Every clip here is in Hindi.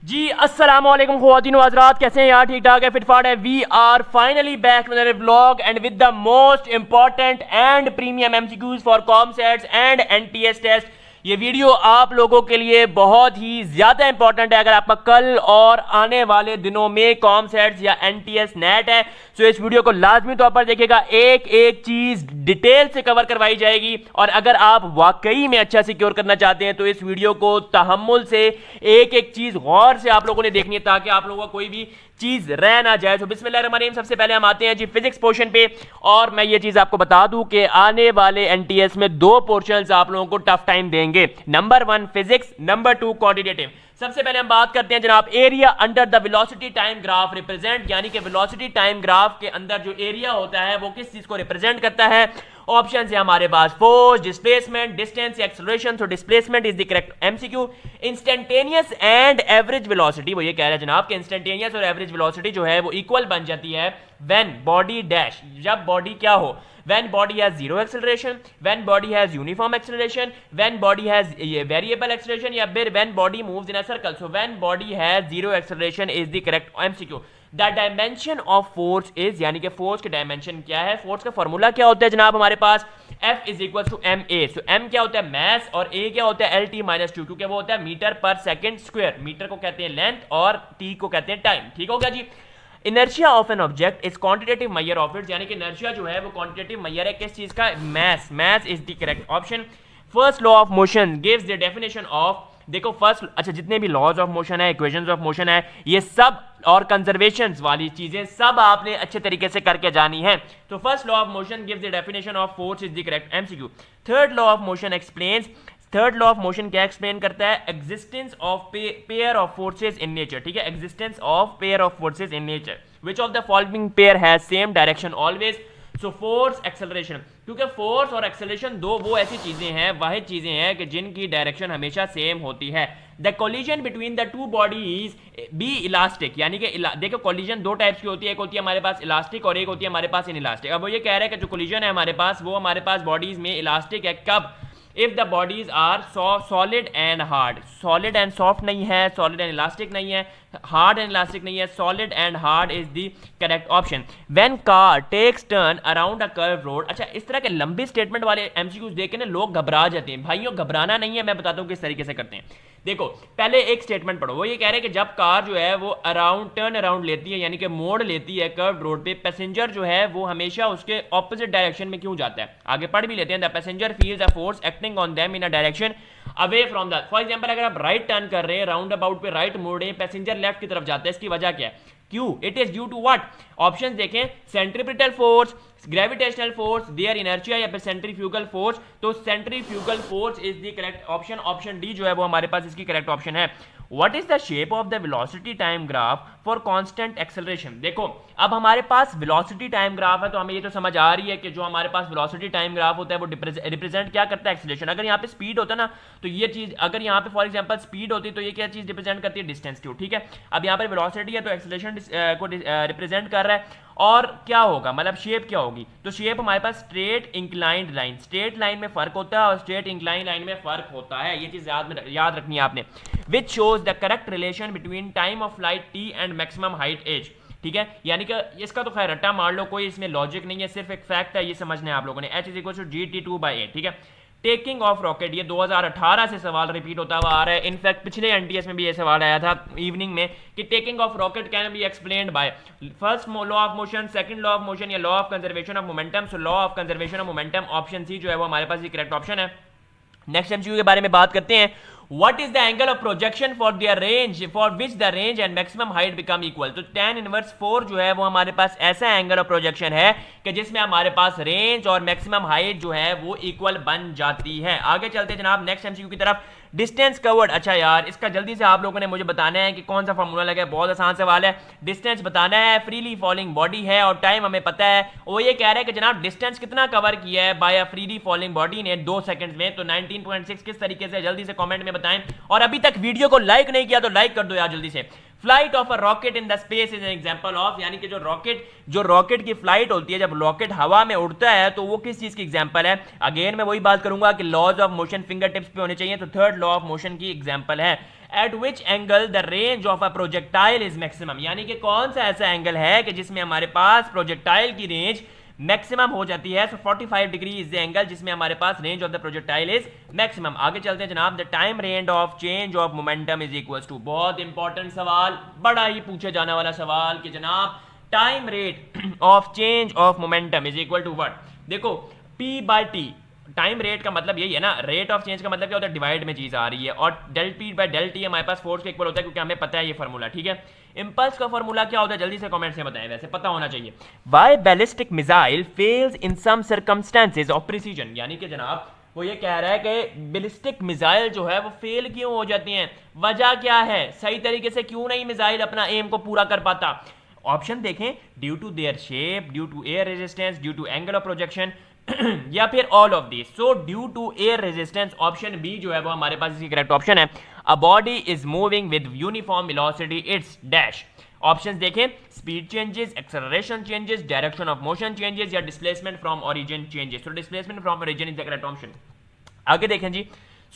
जी अस्सलाम वालेकुम ख्वातीन व हज़रात, कैसे हैं यार? ठीक ठाक है, फिटफाट है। We are finally back with another vlog and with the most important and premium MCQs for com sets and NTS test. ये वीडियो आप लोगों के लिए बहुत ही ज़्यादा इंपॉर्टेंट है अगर आपका कल और आने वाले दिनों में कॉम सेट्स या एनटीएस नेट है। सो इस वीडियो को लाजमी तौर पर देखिएगा, एक एक चीज़ डिटेल से कवर करवाई जाएगी। और अगर आप वाकई में अच्छा सिक्योर करना चाहते हैं तो इस वीडियो को तहम्मुल से एक एक चीज़ गौर से आप लोगों ने देखनी है ताकि आप लोगों का कोई भी चीज रह ना जाए। तो बिस्मिल्लाहिर्रहमानिर्रहीम, सबसे पहले हम आते हैं जी फिजिक्स पोर्शन पे। और मैं ये चीज आपको बता दूं कि आने वाले एनटीएस में दो पोर्शंस आप लोगों को टफ टाइम देंगे। Number 1 physics, number 2 quantitative. सबसे पहले हम बात करते हैं जनाब area under the velocity time graph represent, यानी कि वेलोसिटी टाइम ग्राफ के अंदर जो एरिया होता है वो किस चीज को रिप्रेजेंट करता है। ऑप्शन है हमारे पास फोर्स, डिस्प्लेसमेंट, डिस्टेंस, एक्सेलरेशन। तो displacement is the correct MCQ. Instantaneous and average velocity, वो ये कह रहा है जनाब कि इंस्टेंटेनियस और एवरेज वेलोसिटी जो है वो इक्वल बन जाती है व्हेन बॉडी डैश, जब बॉडी क्या हो, when body has zero acceleration, when body has uniform acceleration, when body has variable acceleration, या फिर when body moves in a circle. So when body has zero acceleration is the correct MCQ. The dimension of force is, यानी कि फोर्स के डायमेंशन क्या है, फोर्स का फॉर्मूला क्या होता है जनाब हमारे पास, F is equal to M A. So M क्या होता है मैस, और A क्या होता है LT माइनस टू, क्योंकि वो होता है मीटर पर सेकेंड स्क्वायर। मीटर को कहते हैं लेंथ और T को कहते हैं टाइम। ठीक हो गया जी। Inertia of an object is quantitative measure of it, यानी कि इनर्शिया जो है वो क्वांटिटेटिव मेजर है किस चीज का, mass. Mass is the correct option. First law of motion gives the definition of, देखो फर्स्ट, अच्छा जितने भी लॉज ऑफ मोशन है, इक्वेशंस ऑफ मोशन है, ये सब और कंजर्वेशंस वाली चीजें सब आपने अच्छे तरीके से करके जानी है। तो first law of motion gives the definition of force is the correct MCQ. Third law of motion explains, third law of motion क्या एक्सप्लेन करता है, existence of pair of forces in nature. ठीक है, existence of pair of forces in nature. Which of the following pair has same direction always? So force acceleration, क्योंकि फोर्स और एक्सेलरेशन दो वो ऐसी चीजें हैं, वाहिद चीजें हैं कि जिनकी डायरेक्शन हमेशा सेम होती है। The collision between the two bodies be elastic, यानी कि देखो कोलिजन दो टाइप्स की होती है, एक होती है हमारे पास इलास्टिक और एक होती है हमारे पास इन इलास्टिक। अब वो ये कह रहा है कि जो कोलिजन है हमारे पास वो हमारे पास बॉडीज में इलास्टिक है कब, if the bodies are solid and hard. Solid and soft नहीं है, सॉलिड एंड इलास्टिक नहीं है, हार्ड एंड इलास्टिक नहीं है, solid and hard is the correct option. When car takes turn around a curve road. अच्छा, इस तरह के लंबे स्टेटमेंट वाले एमसीक्यूज देख के ना लोग घबरा जाते हैं। भाइयों घबराना नहीं है, मैं बताता हूँ किस तरीके से करते हैं। देखो पहले एक स्टेटमेंट पढ़ो, वो ये कह रहे हैं कि जब कार जो है वो टर्न अराउंड लेती है, यानी कि मोड़ लेती है कर्व रोड पे, पैसेंजर जो है वो हमेशा उसके ऑपोजिट डायरेक्शन में क्यों जाता है। आगे पढ़ भी लेते हैं, the passenger feels a force acting on them in a direction away from the, for example अगर आप राइट टर्न कर रहे हैं, राउंड अबाउट पे राइट मोड़ रहे हैं, पैसेंजर लेफ्ट की तरफ जाता है, इसकी वजह क्या है, क्यों, it is due to what. Options देखें, centripetal force, gravitational force, their inertia, या फिर सेंट्रीफ्यूगल फोर्स। तो centrifugal force is the correct option. Option D जो है वो हमारे पास इसकी करेक्ट ऑप्शन है। What is the shape of the velocity time graph for constant acceleration. देखो अब हमारे पास वेलोसिटी टाइम ग्राफ है तो हमें ये तो समझ आ रही है कि जो हमारे पास वेलोसिटी टाइम ग्राफ होता है वो रिप्रेजेंट क्या करता है, एक्सेलरेशन। अगर यहाँ पे स्पीड होता ना तो ये चीज, अगर यहाँ पे फॉर एग्जांपल स्पीड होती तो ये क्या चीज रिप्रेजेंट करती है, डिस्टेंस क्यों। ठीक है, अब यहाँ पर वेलोसिटी है तो एक्सेलरेशन को रिप्रेजेंट कर रहा है। और क्या होगा, मतलब शेप क्या होगी, तो शेप हमारे पास straight inclined line, straight line में फर्क होता है और स्ट्रेट इंक्लाइंड लाइन में फर्क होता है, ये चीज याद रखनी है आपने। Which shows the correct relation between time of flight T and maximum height as. ठीक है, यानी कि इसका तो खैर रट्टा मार लो, कोई इसमें लॉजिक नहीं है, सिर्फ एक फैक्ट है, ये समझने आप लोगों ने। H is equal to GT2/8। ठीक है, टेकिंग ऑफ रॉकेट, ये 2018 से सवाल रिपीट होता हुआ आ रहा है। इनफैक्ट पिछले एनटीएस में भी ये सवाल आया था इवनिंग में कि taking off rocket can be explained by first law of motion, second law of motion, या law of conservation of momentum. So law of conservation of momentum option C जो है वो हमारे पास करेक्ट ऑप्शन है। नेक्स्ट एमसीक्यू के बारे में बात करते हैं। What is the angle of projection for their range for which the range and maximum height become equal? तो tan इनवर्स 4 जो है वो हमारे पास ऐसा एंगल ऑफ प्रोजेक्शन है कि जिसमें हमारे पास रेंज और मैक्सिमम हाइट जो है वो इक्वल बन जाती है। आगे चलते हैं जनाब नेक्स्ट एमसीक्यू की तरफ। डिस्टेंस कवर्ड, अच्छा यार इसका जल्दी से आप लोगों ने मुझे बताना है कि कौन सा फॉर्मूला लगा है, बहुत आसान सवाल है। डिस्टेंस बताना है, फ्रीली फॉलिंग बॉडी है और टाइम हमें पता है। वो ये कह रहा है कि जनाब डिस्टेंस कितना कवर किया है by a freely falling body ने 2 सेकंड्स में, तो 19.6 किस तरीके से, जल्दी से कमेंट में बताएं। और अभी तक वीडियो को लाइक नहीं किया तो लाइक कर दो यार जल्दी से। Flight of a rocket in the space is an example of, यानी कि जो रॉकेट की फ्लाइट होती है, जब रॉकेट हवा में उड़ता है तो वो किस चीज की एग्जांपल है? अगेन मैं वही बात करूंगा कि laws of motion finger tips पे होने चाहिए, तो थर्ड लॉ ऑफ मोशन की एग्जांपल है। At which angle the range of a projectile is maximum, यानी कि कौन सा ऐसा एंगल है कि जिसमें हमारे पास प्रोजेक्टाइल की रेंज मैक्सिमम हो जाती है। So 45 degree is the angle जिसमें हमारे पास range of the projectile is maximum. आगे चलते हैं जनाब। The time range of change of momentum is equal to, बहुत इंपॉर्टेंट सवाल, बड़ा ही पूछे जाने वाला सवाल कि जनाब time rate of change of momentum is equal to what? देखो P by T, time rate का मतलब यही है ना, रेट ऑफ चेंज का मतलब क्या होता है? डिवाइड में चीज आ रही है, और del P by del T हमारे पास फोर्स के इक्वल होता है, क्योंकि हमें पता है ये फॉर्मूला, ठीक है। इंपल्स का फॉर्मूला क्या होता है? जल्दी से कमेंट से बताएं, वैसे पता होना चाहिए। Why ballistic missile fails in some circumstances of precision, यानी कि जनाब वो ये कह रहा है कि बैलिस्टिक मिसाइल जो है वो फेल क्यों हो जाती हैं, वजह क्या है, सही तरीके से क्यों नहीं मिसाइल अपना एम को पूरा कर पाता? ऑप्शन देखें, due to their shape, due to air resistance, due to angle of projection, या फिर all of this. So due to air resistance, option B जो है वो हमारे पास इसकी करेक्ट ऑप्शन है। A body is moving with uniform velocity it's dash. Options देखें, speed changes, acceleration changes, direction of motion changes, या डिस्प्लेसमेंट फ्रॉम ओरिजिन चेंजेस। तो displacement from origin is the correct option. आगे देखें जी,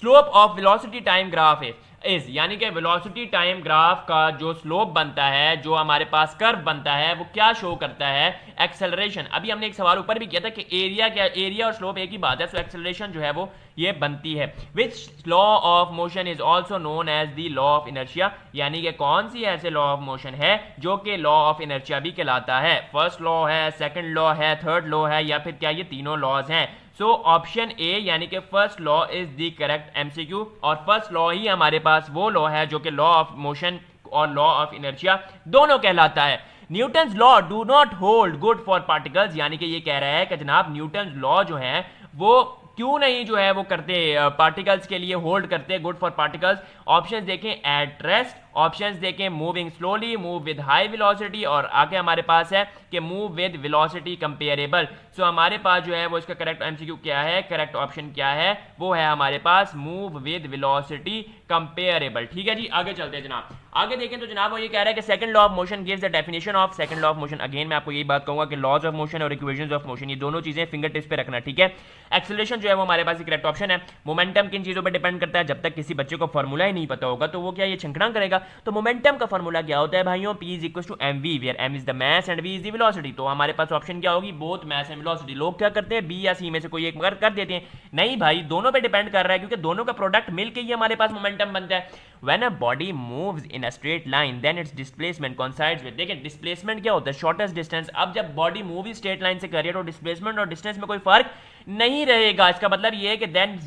slope of velocity time graph is, यानी कि वेलोसिटी टाइम ग्राफ का जो स्लोप बनता है, जो हमारे पास कर्व बनता है, वो क्या शो करता है? एक्सेलरेशन। अभी हमने एक सवाल ऊपर भी किया था कि एरिया और स्लोप एक ही बात है, सो एक्सेलरेशन जो है वो ये बनती है। Which law of motion is also known as the law of inertia, यानी कि कौन सी ऐसे लॉ ऑफ मोशन है जो कि लॉ ऑफ इनर्शिया भी कहलाता है? फर्स्ट लॉ है, सेकंड लॉ है, थर्ड लॉ है, या फिर क्या ये तीनों लॉज हैं? सो ऑप्शन ए यानी कि first law is the correct MCQ, और फर्स्ट लॉ ही हमारे पास वो लॉ है जो कि लॉ ऑफ मोशन और लॉ ऑफ इनर्शिया दोनों कहलाता है। Newton's law do not hold good for particles, यानी कि ये कह रहा है कि जनाब न्यूटन्स लॉ जो है वो क्यों नहीं जो है वो करते पार्टिकल्स के लिए होल्ड करते गुड फॉर पार्टिकल्स। ऑप्शंस देखें, एट रेस्ट, ऑप्शंस देखें moving slowly, move with high velocity, और आगे हमारे पास है कि मूव विद वेलोसिटी कंपेरेबल। सो हमारे पास जो है वो इसका करेक्ट एमसीक्यू क्या है, करेक्ट ऑप्शन क्या है? वो है हमारे पास मूव विद वेलोसिटी कंपेरेबल। ठीक है जी, आगे चलते हैं जनाब। आगे देखें तो जनाब वो ये कह रहा है कि second law of motion gives the definition of second law of motion. Again मैं आपको यही बात कहूंगा कि लॉज ऑफ मोशन और इक्वेशंस ऑफ मोशन ये दोनों चीजें फिंगर टिप्स पे रखना, ठीक है। एक्सेलरेशन जो है वो हमारे पास करेक्ट ऑप्शन है। मोमेंटम किन चीजों पर डिपेंड करता है? जब तक किसी बच्चे को फॉर्मूला ही नहीं पता होगा तो वो क्या ये छंकना करेगा? तो मोमेंटम का फॉर्मूला क्या होता है भाइयों? P is equal to mv, where m is the mass and v is the velocity. तो हमारे पास ऑप्शन क्या होगी? Both mass and velocity. लोग क्या करते हैं, B या C में से कोई एक कर देते हैं। नहीं भाई, दोनों पे डिपेंड कर रहा है, क्योंकि दोनों का प्रोडक्ट मिलकर ही हमारे पास मोमेंटम बनता है। When a body moves in a straight line, then its displacement coincides with, देखिए डिस्प्लेसमेंट क्या होता है? Shortest distance. अब जब बॉडी मूव ही स्ट्रेट लाइन से कर रही है तो डिस्प्लेसमेंट और डिस्टेंस में कोई फर्क नहीं रहेगा। इसका मतलब ये है कि then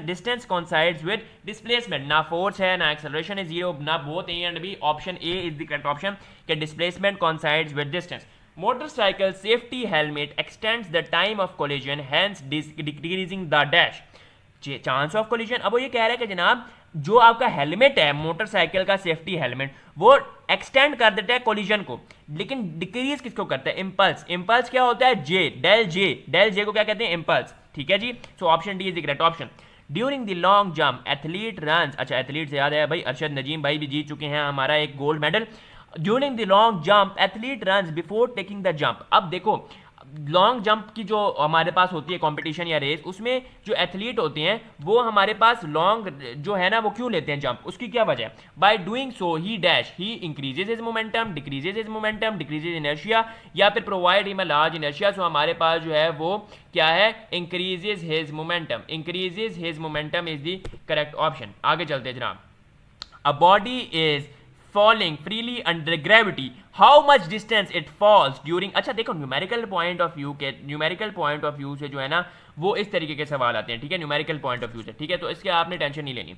distance coincides with displacement. ना फोर्स है, ना एक्सेलरेशन है, जीरो, ना both A and B. Option A is the correct option कि displacement coincides with distance. Motorcycle safety helmet extends the time of collision, hence decreasing the dash chance of collision. अब वो ये कह रहा है कि जनाब जो आपका हेलमेट है, मोटरसाइकिल का सेफ्टी हेलमेट, वो एक्सटेंड कर देता है कोलिजन को, लेकिन डिक्रीज किसको करता है? इंपल्स। इंपल्स क्या होता है? जे, डेल जे। डेल जे को क्या कहते हैं? इंपल्स। ठीक है जी, so option D is the correct option. During the long jump athlete runs, अच्छा एथलीट से याद है भाई, अरशद नजीम भाई भी जीत चुके हैं हमारा एक gold medal. During the long jump athlete runs before taking the jump. अब देखो लॉन्ग जंप की जो हमारे पास होती है कंपटीशन या रेस, उसमें जो एथलीट होते हैं वो हमारे पास लॉन्ग जो है ना वो क्यों लेते हैं जंप? उसकी क्या वजह है? By doing so he dash, he increases his momentum, decreases his momentum, decreases inertia, या फिर provide him a large inertia. So हमारे पास जो है वो क्या है? Increases his momentum. Increases his momentum is the correct option. आगे चलते हैं जनाब। A body is falling freely under gravity, how much distance it falls during, अच्छा देखो न्यूमेरिकल पॉइंट ऑफ व्यू के, न्यूमेरिकल पॉइंट ऑफ व्यू से जो है ना वो इस तरीके के सवाल आते हैं, ठीक है, न्यूमेरिकल पॉइंट ऑफ व्यू से, ठीक है। तो इसके आपने टेंशन नहीं लेनी,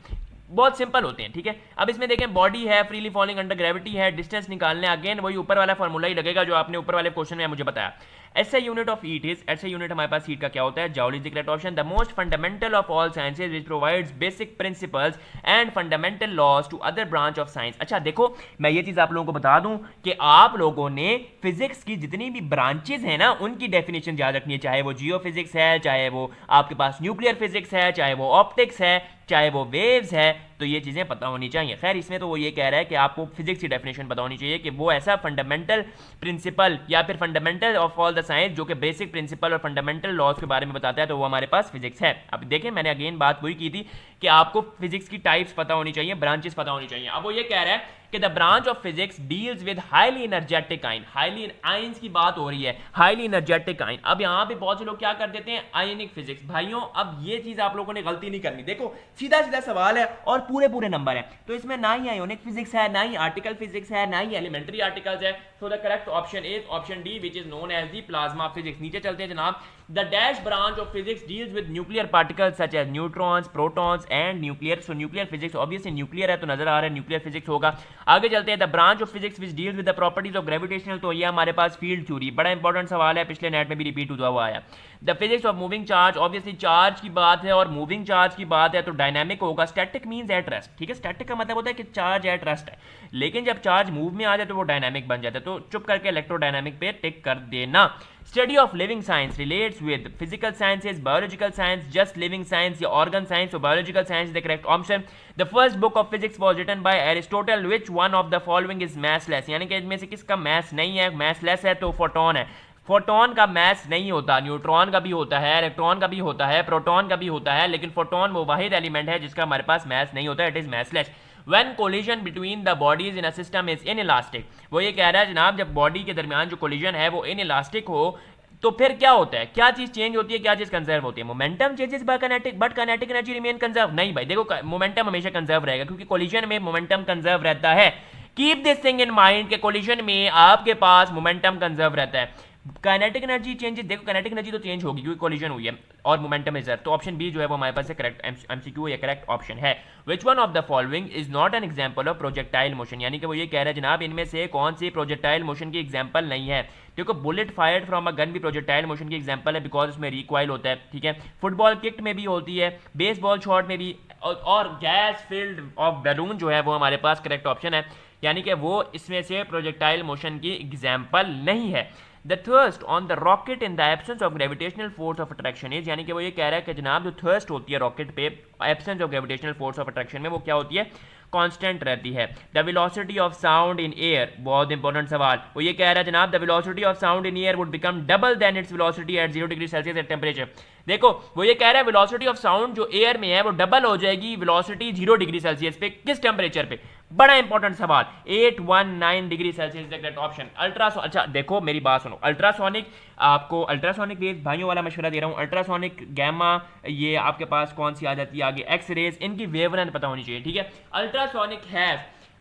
बहुत सिंपल होते हैं, ठीक है। अब इसमें देखें बॉडी है, फ्रीली फॉलिंग अंडर ग्रेविटी है, डिस्टेंस निकालने अगेन वही ऊपर वाला फॉर्मूला ही लगेगा जो आपने ऊपर वाले क्वेश्चन में मुझे बताया। ऐसा यूनिट ऑफ हीट इज, ऐसा यूनिट हमारे पास हीट का क्या होता है? Joule is the correct option. The most fundamental of all sciences which provides basic principles and fundamental laws to other branch of science. अच्छा देखो मैं ये चीज आप लोगों को बता दूं कि आप लोगों ने फिजिक्स की जितनी भी ब्रांचेज है ना उनकी डेफिनेशन याद रखनी है, चाहे वो जियो फिजिक्स है, चाहे वो आपके पास न्यूक्लियर फिजिक्स है, चाहे वो ऑप्टिक्स है, चाहे वो वेव्स है, तो ये चीज़ें पता होनी चाहिए। खैर इसमें तो वो ये कह रहा है कि आपको फिजिक्स की डेफिनेशन पता होनी चाहिए कि वो ऐसा फंडामेंटल प्रिंसिपल या फिर fundamental of all the science जो कि बेसिक प्रिंसिपल और फंडामेंटल लॉज के बारे में बताता है, तो वो हमारे पास फिजिक्स है। अब देखें मैंने अगेन बात वही की थी कि आपको फिजिक्स की टाइप्स पता होनी चाहिए, ब्रांचेस पता होनी चाहिए। अब वो ये कह रहा है कि the branch of physics deals with highly energetic ion, highly ions की बात हो रही है, हाईली एनर्जेटिक आयन। अब यहाँ पे बहुत से लोग क्या कर देते हैं आयनिक फिजिक्स। भाइयों अब ये चीज आप लोगों ने गलती नहीं करनी। देखो सीधा सीधा सवाल है और पूरे पूरे नंबर है, तो इसमें ना ही आयोनिक फिजिक्स है, ना ही आर्टिकल फिजिक्स है, ना ही एलिमेंट्री आर्टिकल्स है। So the correct option is option D which is known as the plasma physics. नीचे चलते हैं जनाब। The dash branch of physics deals with nuclear particles such as neutrons, protons and nuclear. So nuclear physics obviously nuclear है तो नजर आ रहा है न्यूक्लियर फिजिक्स होगा। आगे चलते हैं the branch of physics which deals with the properties of gravitational, तो ये हमारे पास फील्ड थ्योरी, बड़ा इंपॉर्टेंट सवाल है, पिछले नेट में भी रिपीट हुआ आया। The physics of moving charge, obviously charge की बात है और मूविंग चार्ज की बात है तो डायनामिक होगा। स्टैटिक मींस एट रेस्ट, ठीक है, स्टैटिक का मतलब होता है कि चार्ज एट रेस्ट है, लेकिन जब चार्ज मूव में आ जाए तो वो डायनामिक बन जाता है। तो चुप करके इलेक्ट्रोडायनामिक पे टिक कर देना। Study of living science relates with physical sciences, biological science, just living science या ऑर्गन साइंस। और biological science the correct option. The first book of physics was written by Aristotle, which one of the following is massless, यानी कि इनमें से किसका मैस नहीं है, मैसलेस है तो फोटोन है। फोटोन का मैस नहीं होता, न्यूट्रॉन का भी होता है, इलेक्ट्रॉन का भी होता है, प्रोटॉन का भी होता है, लेकिन फोटोन वो वाहिद एलिमेंट है जिसका हमारे पास मैस नहीं होता, it is massless. When collision between the bodies in a system is inelastic, वो ये कह रहा है जनाब जब बॉडी के दरमियान जो कोलिजन है वो इनइलास्टिक हो तो फिर क्या होता है, क्या चीज चेंज होती है, क्या चीज कंजर्व होती है। Momentum changes by kinetic but kinetic energy remain conserve. नहीं भाई देखो मोमेंटम हमेशा कंजर्व रहेगा क्योंकि कोलिजन में मोमेंटम कंजर्व रहता है। Keep this thing in mind के कोलिजन में आपके पास मोमेंटम कंजर्व रहता है। काइनेटिक एनर्जी चेंजेस, देखो काइनेटिक एनर्जी तो चेंज होगी क्योंकि कोलिजन हुई है और मोमेंटम इज, तो ऑप्शन बी जो है वो हमारे पास करेक्ट एमसीक्यू या करेक्ट ऑप्शन है। विच one of the following is not an example of projectile motion, यानी कि वो ये कह रहा है जनाब इनमें से कौन सी प्रोजेक्टाइल मोशन की एग्जांपल नहीं है। देखो bullet fired from a gun भी प्रोजेक्टाइल मोशन की एग्जांपल है बिकॉज उसमें रिकॉइल होता है, ठीक है। फुटबॉल किक में भी होती है, बेसबॉल शॉट में भी, और गैस फील्ड ऑफ बैलून जो है वो हमारे पास करेक्ट ऑप्शन है, यानी कि वो इसमें से प्रोजेक्टाइल मोशन की एग्जांपल नहीं है। The thrust on the rocket in the absence of gravitational force of attraction is, यानी कि वो ये कह रहा है कि जनाब जो थर्स्ट होती है रॉकेट पे absence of gravitational force of attraction में वो क्या होती है, कांस्टेंट रहती है। The velocity of sound in air, बहुत इंपॉर्टेंट सवाल, वो ये कह रहा है जनाब the velocity of sound in air would become double than its velocity at 0 degree Celsius at temperature. देखो वो ये कह रहा है वेलोसिटी ऑफ साउंड जो एयर में है वो डबल हो जाएगी वेलोसिटी 0 डिग्री सेल्सियस पे, किस टेंपरेचर पे, बड़ा इंपॉर्टेंट सवाल, 819 degree Celsius correct option. Ultrasonic, अच्छा देखो मेरी बात सुनो, अल्ट्रासोनिक, आपको अल्ट्रासोनिक रेज भाइयों वाला मशवरा दे रहा हूँ, अल्ट्रासोनिक, गैमा, ये आपके पास कौन सी आ जाती है आगे, एक्स रेज, इनकी वेवलेंथ पता होनी चाहिए, ठीक है। अल्ट्रासोनिक हैव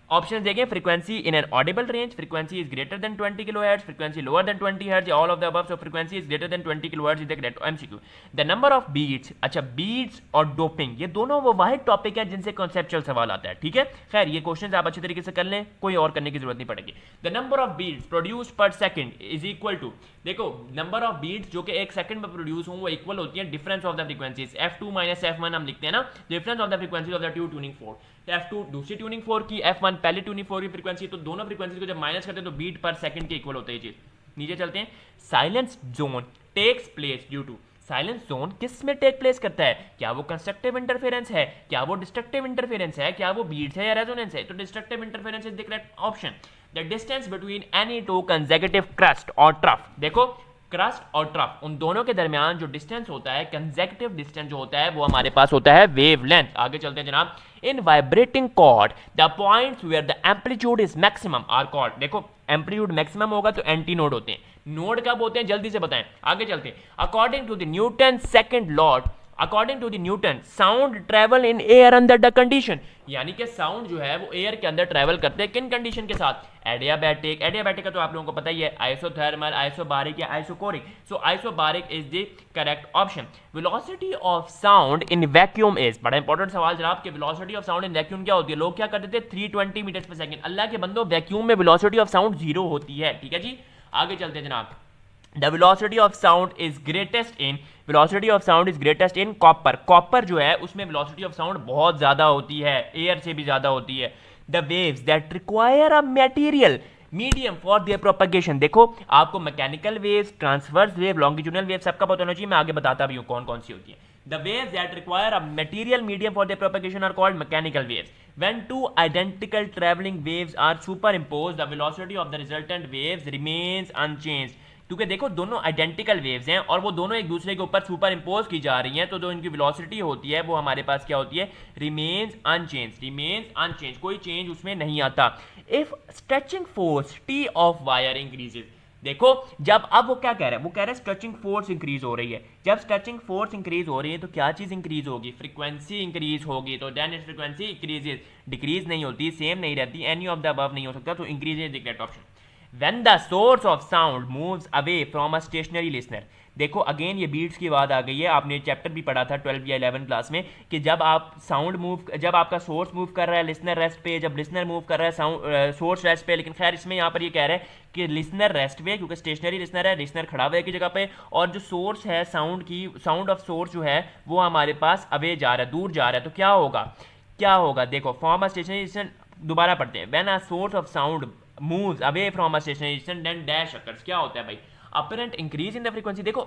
ऑप्शन देखें, frequency in an audible range, frequency is greater than 20 kilohertz, frequency lower than 20 hertz, all of the above. So frequency is greater than 20 kilohertz is the correct MCQ. The number of beats, अच्छा बीट्स और डोपिंग ये दोनों वो वाहिद टॉपिक है जिनसे कॉन्सेप्चुअल सवाल आता है, ठीक है। खैर ये क्वेश्चन आप अच्छे तरीके से कर लें, कोई और करने की जरूरत नहीं पड़ेगी। The number of beats produce per second is equal to, देखो नंबर ऑफ बीट्स जो कि एक सेकंड में प्रोड्यूस हों वो इक्वल होती है difference of the frequencies, f2 minus f1 हम लिखते हैं ना, difference of the frequencies of the two tuning fork, f2 दूसरी ट्यूनिंग फोर्क की, f1 पहली ट्यूनिंग फोर्क की फ्रीक्वेंसी, तो दोनों फ्रीक्वेंसी को जब माइनस करते हैं तो बीट पर सेकंड के इक्वल होता है ये चीज। नीचे चलते हैं। Silence zone takes place due to, silence zone किस में टेक प्लेस करता है, क्या वो कंस्ट्रक्टिव इंटरफेरेंस है, क्या वो डिस्ट्रक्टिव इंटरफेरेंस है, क्या वो बीट्स है या रेजोनेंस है, तो destructive interference is the correct option. The distance between any two consecutive crust और ट्रफ, देखो क्रस्ट और ट्रफ उन दोनों के दरमियान जो डिस्टेंस होता है, कंसेक्यूटिव डिस्टेंस जो होता है वो हमारे पास होता है वेवलेंथ। आगे चलते हैं जनाब। In vibrating cord the points where the amplitude is maximum are called, देखो एम्पलीट्यूड मैक्सिमम होगा तो एंटी नोड होते हैं, नोड कब होते हैं जल्दी से बताएं। आगे चलते हैं। According to the Newton second law, according to the Newton sound travel in air under the condition, यानी कि साउंड जो है वो एयर के अंदर ट्रेवल करते हैं किन कंडीशन के साथ, एडियाबैटिक, एडियाबैटिक का तो आप लोगों को पता ही है, आइसोथर्मल, आइसोबारिक या isochoric. So isobaric is the correct option. Velocity of sound in vacuum is, बड़ा इंपॉर्टेंट सवाल जनाब कि velocity of sound in vacuum क्या होती है, लोग क्या करते थे 320 मीटर पर सेकंड, अल्लाह के बंदो वैक्यूम में वेलोसिटी ऑफ साउंड 0 होती है, ठीक है जी। आगे चलते हैं जनाब। The velocity of sound is greatest in, velocity of sound is greatest in copper, copper जो है उसमें velocity of sound बहुत ज़्यादा होती है, एयर से भी ज़्यादा होती है। The waves that require a material medium for their propagation, देखो आपको mechanical waves, transverse wave, longitudinal wave सबका पता होना चाहिए, मैं आगे बताता भी हूँ कौन कौन सी होती है। The waves that require a material medium for their propagation are called mechanical waves. When two identical traveling waves are superimposed, the velocity of the resultant waves remains unchanged. क्योंकि देखो दोनों आइडेंटिकल वेव्स हैं और वो दोनों एक दूसरे के ऊपर सुपर इम्पोज की जा रही हैं, तो जो इनकी वेलोसिटी होती है वो हमारे पास क्या होती है, रिमेन्स अनचेंज, कोई चेंज उसमें नहीं आता. If stretching force T of wire increases, देखो जब अब वो क्या कह रहा है, वो कह रहा है स्ट्रेचिंग फोर्स इंक्रीज हो रही है. जब स्ट्रेचिंग फोर्स इंक्रीज हो रही है तो क्या चीज इंक्रीज होगी, फ्रीक्वेंसी इंक्रीज होगी. तो then it frequency increases, decrease नहीं होती, सेम नहीं रहती, एनी ऑफ द अबव नहीं हो सकता, तो increase is the correct option. When the source of sound moves away from a stationary listener, देखो अगेन ये बीट्स की बात आ गई है. आपने चैप्टर भी पढ़ा था 12 या 11 क्लास में कि जब आपका सोर्स मूव कर रहा है लिसनर रेस्ट पे, जब लिसनर मूव कर रहा है सोर्स रेस्ट पे. लेकिन खैर इसमें यहाँ पर ये कह रहा है कि लिसनर रेस्ट पे, क्योंकि स्टेशनरी लिसनर है, लिसनर खड़ा हुआ है की जगह पे, और जो सोर्स है साउंड ऑफ सोर्स जो है वो हमारे पास अवे जा रहा है, दूर जा रहा है. तो क्या होगा देखो, फॉर्म अ स्टेशनरी लिसनर, दोबारा पढ़ते हैं. When a source of sound moves away from a stationary distance then dash occurs, क्या होता है भाई, apparent increase in the frequency. देखो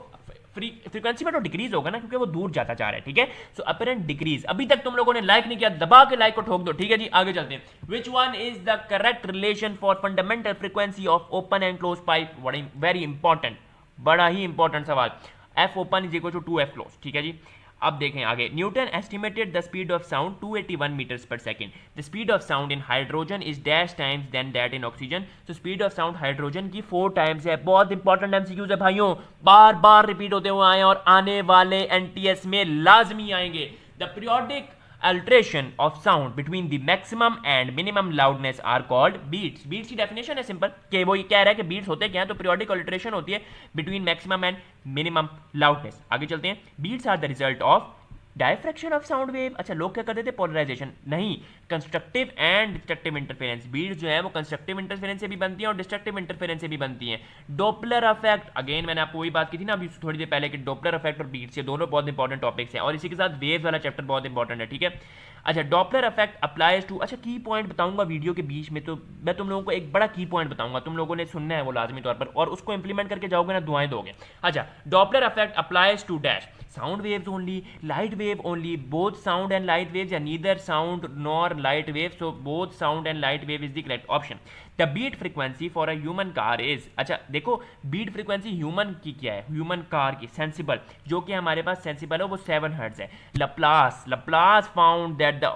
फ्रीक्वेंसी में तो डिक्रीज होगा ना, क्योंकि वो दूर जाता जा रहा है, ठीक है. सो अपरेंट डिक्रीज. अभी तक तुम लोगों ने लाइक नहीं किया, दबा के लाइक को ठोक दो, ठीक है जी. आगे चलते हैं. Which one is the correct relation for fundamental frequency of open end close pipe, very important, बड़ा ही इंपॉर्टेंट सवाल. F open is equal to 2f close, ठीक है जी. अब देखें आगे. Newton estimated the speed of sound 281 meters per second. The speed of sound in hydrogen is dash times than that in oxygen. तो स्पीड ऑफ साउंड हाइड्रोजन की 4 टाइम्स है. बहुत इंपॉर्टेंट एमसीक्यूज है भाइयों, बार बार रिपीट होते हुए आए और आने वाले एनटीएस में लाजमी आएंगे. The periodic alteration of sound between the maximum and minimum loudness are called beats. Beats की डेफिनेशन है सिंपल, कि वो ये कह रहा है कि बीट्स होते क्या है, तो पीरियोडिक अल्ट्रेशन होती है between maximum and minimum loudness. आगे चलते हैं. Beats are the result of diffraction of sound wave. अच्छा लोग क्या करते थे, पोलराइजेशन नहीं, constructive and destructive interference. Beats जो है वो कंस्ट्रक्टिव इंटरफेरेंस से भी बनती हैं और डिस्ट्रक्टिव इंटरफेरेंस से भी बनती हैं. डॉपलर इफेक्ट, अगेन मैंने आपको वही बात की थी ना अभी थोड़ी देर पहले कि डॉपलर इफेक्ट और बीट्स, ये दोनों बहुत इंपॉर्टेंट टॉपिक्स हैं, और इसी के साथ वेव्स वाला चैप्टर बहुत इंपॉर्टेंट है, ठीक है. अच्छा डॉपलर इफेक्ट अप्लाइज टू, अच्छा की पॉइंट बताऊंगा वीडियो के बीच में, तो मैं तुम लोगों को एक बड़ा की पॉइंट बताऊंगा, तुम लोगों ने सुनना है वो लाजमी तौर पर, और उसको इंप्लीमेंट करके जाओगे ना दुआएं दोगे. अच्छा Doppler effect applies to dash sound waves only, light wave only, both sound and light waves, या neither sound nor light wave, so both sound and light wave is the correct option. The beat frequency for a human car is, अच्छा देखो beat frequency human की क्या है, human car की sensible, जो कि हमारे पास sensible है वो 7 Hz है. Laplace found that the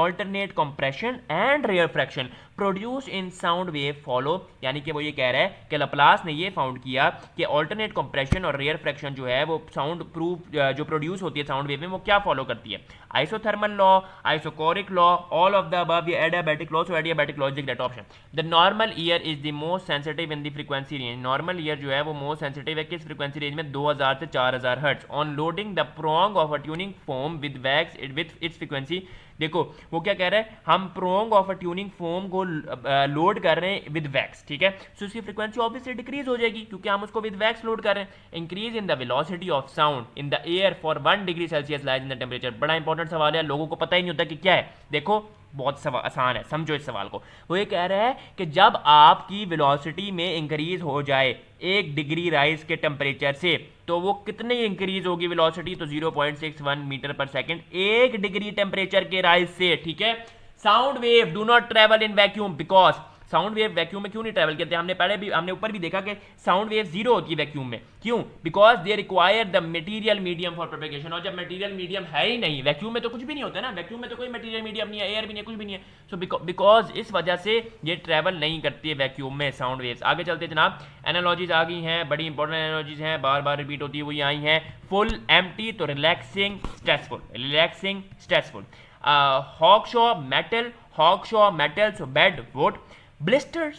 alternate compression and rarefaction produce in sound wave follow, यानी कि वो ये कह रहा है कि लप्लास ने ये फाउंड किया कि ऑल्टरनेट कंप्रेशन और रेयर फ्रैक्शन जो है वो साउंड प्रूफ जो प्रोड्यूस होती है साउंड वेव में वो क्या फॉलो करती है, isothermal law, isochoric law, all of the above, ये adiabatic law. So adiabatic law is the correct option. The normal ear is the most sensitive in the frequency range. Normal ear जो है वो मोस्ट सेंसिटिव है किस फ्रीक्वेंसी रेंज में, 2000 से 4000 hertz. On loading the prong of a tuning foam with wax with its frequency, देखो वो क्या कह रहा है, हम prong of a tuning foam को लोड कर रहे हैं विद वैक्स, ठीक है. सो इसकी फ्रीक्वेंसी ऑब्वियसली डिक्रीज हो जाएगी क्योंकि हम उसको विद वैक्स लोड कर रहे हैं. Increase in the velocity of sound in the air for 1 degree Celsius lies in the temperature. बड़ा इंपॉर्टेंट सवाल है, लोगों को पता ही नहीं होता कि क्या है. देखो बहुत आसान है, समझो इस सवाल को. वो ये कह रहा है कि जब आपकी वेलोसिटी में इंक्रीज हो जाए 1 डिग्री राइज के टेम्परेचर से, तो वो कितनी इंक्रीज होगी वेलोसिटी, तो 0.61 मीटर पर सेकंड 1 डिग्री टेम्परेचर के राइज से, ठीक है. Sound wave do not travel in vacuum because, sound wave vacuum में क्यों नहीं ट्रैवल करते, हमने ऊपर भी देखा कि साउंड वेव जीरो होती है वैक्यूम में. क्यों, because they require the material medium for propagation. और जब मटेरियल मीडियम है ही नहीं, वैक्यूम में तो कुछ भी नहीं होता है ना, वैक्यूम में तो कोई मटेरियल मीडियम नहीं है, एयर भी नहीं है, कुछ भी नहीं है. सो बिकॉज इस वजह से ये ट्रैवल नहीं करती है वैक्यूम में साउंड वेव्स. आगे चलते जनाब. एनालॉजीज आ गई हैं, बड़ी इंपॉर्टेंट एनालॉजीज हैं, बार बार रिपीट होती हुई आई हैं. फुल एम्प्टी तो relaxing stressful. Hacksaw metal so bed wood. Blister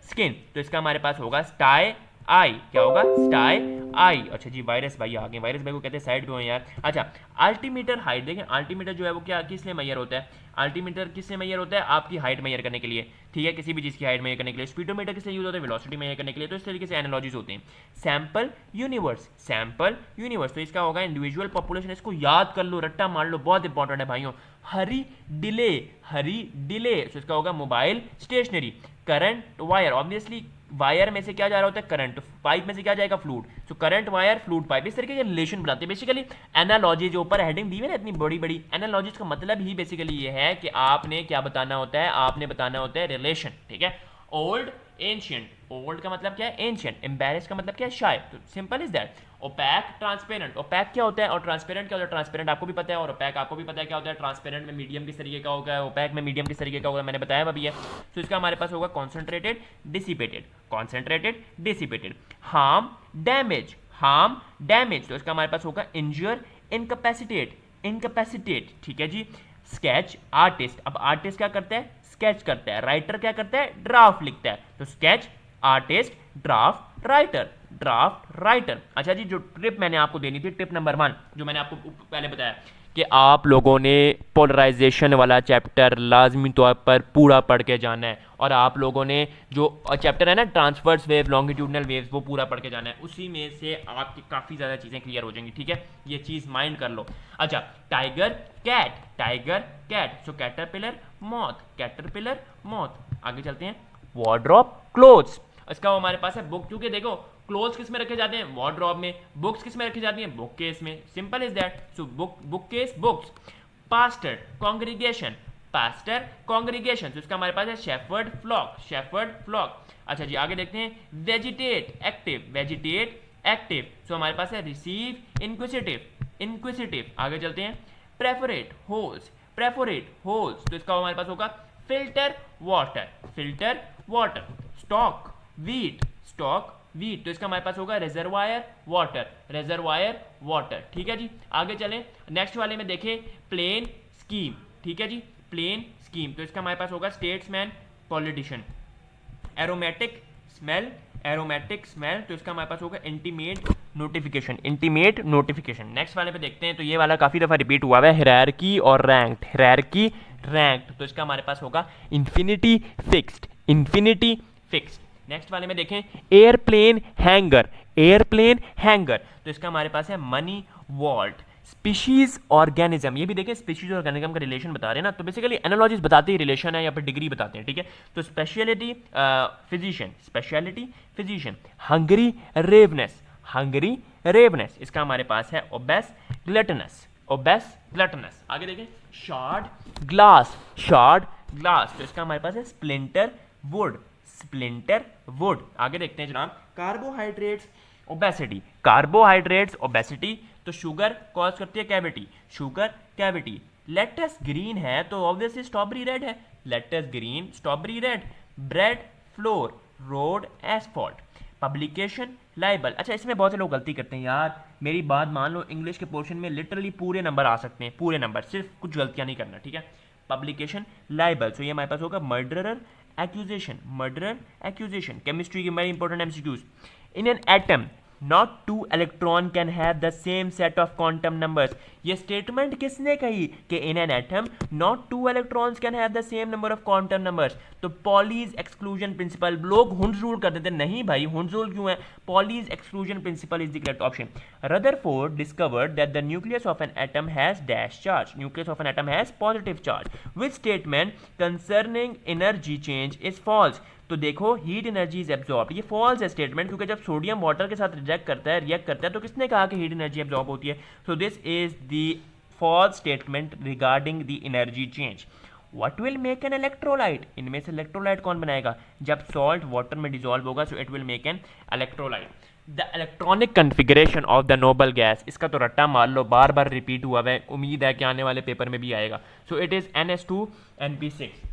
skin तो इसका हमारे पास होगा स्टाई आई. क्या होगा, स्टाई आई. अच्छा जी वायरस भाई आ गए, वायरस भाई को कहते हैं साइड पे हो यार. अच्छा अल्टीमीटर हाइट, देखें अल्टीमीटर जो है वो क्या किस लिए मेजर होता है, अल्टीमीटर किस लिए मेजर होता है, आपकी हाइट मेजर करने के लिए, ठीक है, किसी भी चीज़ की हाइट मेजर करने के लिए. स्पीडोमीटर किस लिए यूज होता है, वेलोसिटी मेजर करने के लिए. तो इस तरीके से एनालॉजीज होते हैं. सैंपल यूनिवर्स तो इसका होगा इंडिविजुअल पॉपुलेशन. इसको याद कर लो, रट्टा मार लो, बहुत इंपॉर्टेंट है भाइयों. हरी डिले तो इसका होगा mobile stationary. Current wire, obviously wire में से क्या जा रहा होता है, करंट, पाइप में से क्या जाएगा, fluid, so current wire fluid pipe, इस तरीके के रिलेशन बनाते हैं बेसिकली। एनालॉजी जो ऊपर हेडिंग दी है ना इतनी बड़ी बड़ी, एनालॉजीज का मतलब ही बेसिकली ये है कि आपने क्या बताना होता है, आपने बताना होता है रिलेशन, ठीक है। ओल्ड एंशियंट, ओल्ड का मतलब क्या है, एंशियंट, एम्बैरेस का मतलब क्या है, शाय, तो simple is that. Opaque, transparent, opaque क्या होता है और ट्रांसपेरेंट क्या होता है, ट्रांसपेरेंट आपको भी पता है और ओपैक आपको भी पता है क्या होता है। ट्रांसपेरेंट में मीडियम किस तरीके का होगा, ओपैक में मीडियम किस तरीके का होगा, मैंने बताया अभी है। तो इसका हमारे पास होगा concentrated, dissipated, concentrated, dissipated. Harm, damage, harm, damage, तो इसका हमारे पास होगा इंज्योर, इनकैपेसिटेट, इनकैपेसिटेट, ठीक है जी। स्केच, आर्टिस्ट, अब आर्टिस्ट क्या करता है, स्केच करता है, राइटर क्या करता है, ड्राफ्ट लिखता है, तो sketch, artist, draft, writer, draft writer. अच्छा जी, जो टिप मैंने आपको देनी थी, टिप नंबर 1, जो मैंने आपको पहले बताया कि आप लोगों ने पोलराइजेशन वाला चैप्टर लाजमी तौर पर पूरा पढ़ के जाना है, और आप लोगों ने जो चैप्टर है ना ट्रांसवर्स वेव, लॉन्गिट्यूडनल वेव्स, वो पूरा पढ़ के जाना है। उसी में से आपकी काफ़ी ज़्यादा चीज़ें क्लियर हो जाएंगी, ठीक है, ये चीज़ माइंड कर लो। अच्छा, टाइगर, कैट, टाइगर, कैट, सो कैटरपिलर, मॉथ, कैटरपिलर, मॉथ। आगे चलते हैं, वार्डरोब, क्लोथ्स, इसका हमारे पास है बुक, क्योंकि देखो क्लोथ्स किस में रखे जाते हैं, वार्डरोब में, बुक्स किस में रखी जाती हैं, बुक केस में, simple is that. So book, book case, books. Pastor, congregation, pastor, congregation, तो इसका हमारे पास है शेफर्ड, फ्लॉक, शेफर्ड, फ्लॉक। अच्छा जी, आगे देखते हैं, वेजिटेट, एक्टिव, वेजिटेट, एक्टिव, सो हमारे पास है रिसीव, इंक्विसिटिव, इंक्विसिटिव। आगे चलते हैं, प्रेफरेट, होल्स, प्रेफरेट, होल्स, तो इसका हमारे पास होगा filter, water, filter, water. Stock, wheat, stock, wheat, तो इसका हमारे पास होगा रिजर्वायर, वाटर, रिजर्वायर, वाटर, ठीक है जी। आगे चलें, नेक्स्ट वाले में देखें, प्लेन, स्कीम, ठीक है जी, प्लेन, स्कीम, तो इसका हमारे पास होगा statesman, politician. Aromatic, smell, aromatic smell, तो इसका हमारे पास होगा intimate notification, intimate notification. Next वाले पे देखते हैं, तो ये वाला काफ़ी दफ़ा रिपीट हुआ है, हायरार्की और रैंक्ड, हायरार्की, रैंक्ड, तो इसका हमारे पास होगा infinity, fixed, infinity, fixed. Next वाले में देखें, एयरप्लेन हैंगर, एयरप्लेन हैंगर, तो इसका हमारे पास है मनी वॉल्ट। स्पीशीज ऑर्गेनिज्म, ये भी देखें स्पीशीज ऑर्गेनिज्म का रिलेशन बता रहे हैं ना, तो बेसिकली एनालॉजीज बताते ही रिलेशन है या फिर डिग्री बताते हैं, ठीक है। तो speciality, physician, speciality, physician. Hungry, ravenous, hungry, ravenous, इसका हमारे पास है ओबेस, ग्लटनस, ओबेस, ग्लटनस। आगे देखें, शार्ड, ग्लास, शार्ड, ग्लास, तो इसका हमारे पास है स्प्लिंटर, वुड, स्प्लिंटर, वुड। आगे देखते हैं जनाब, कार्बोहाइड्रेट्स, ओबेसिटी, कार्बोहाइड्रेट्स, ओबेसिटी, तो शुगर कॉज करती है cavity, sugar, cavity. Lettuce green है तो ऑब्वियसली स्ट्रॉबेरी रेड है, lettuce green, strawberry red. Bread, flour, road, asphalt. Publication, libel. अच्छा, इसमें बहुत से लोग गलती करते हैं यार, मेरी बात मान लो, इंग्लिश के पोर्शन में लिटरली पूरे नंबर आ सकते हैं, पूरे नंबर, सिर्फ कुछ गलतियां नहीं करना, ठीक है। पब्लिकेशन, लाइबल, सो ये हमारे पास होगा murderer, accusation, murderer, accusation। chemistry की very important MCQs। in an atom not two electron can have the same set of quantum numbers। ये statement किसने कही कि in an atom not two electrons can have the same number of quantum numbers। तो Pauli's exclusion principle, लोग हुंड रूल कर देते नहीं भाई, हुंड रूल क्यों है, Pauli's exclusion principle is the correct option। Rutherford discovered that the nucleus of an atom has dash charge, nucleus of an atom has positive charge। which statement concerning energy change is false। तो देखो, हीट एनर्जी इज एब्जॉर्ब, ये फॉल्स है स्टेटमेंट, क्योंकि जब सोडियम वाटर के साथ रिएक्ट करता है तो किसने कहा कि हीट एनर्जी एब्जॉर्ब होती है। So this is the false statement regarding the energy change. What will make an electrolyte, इनमें से इलेक्ट्रोलाइट कौन बनाएगा, जब सॉल्ट वाटर में डिजोल्व होगा, so it will make an electrolyte. The electronic configuration of the noble gas, इसका तो रट्टा मार लो, बार बार रिपीट हुआ है, उम्मीद है कि आने वाले पेपर में भी आएगा। So it is NH2 NP6,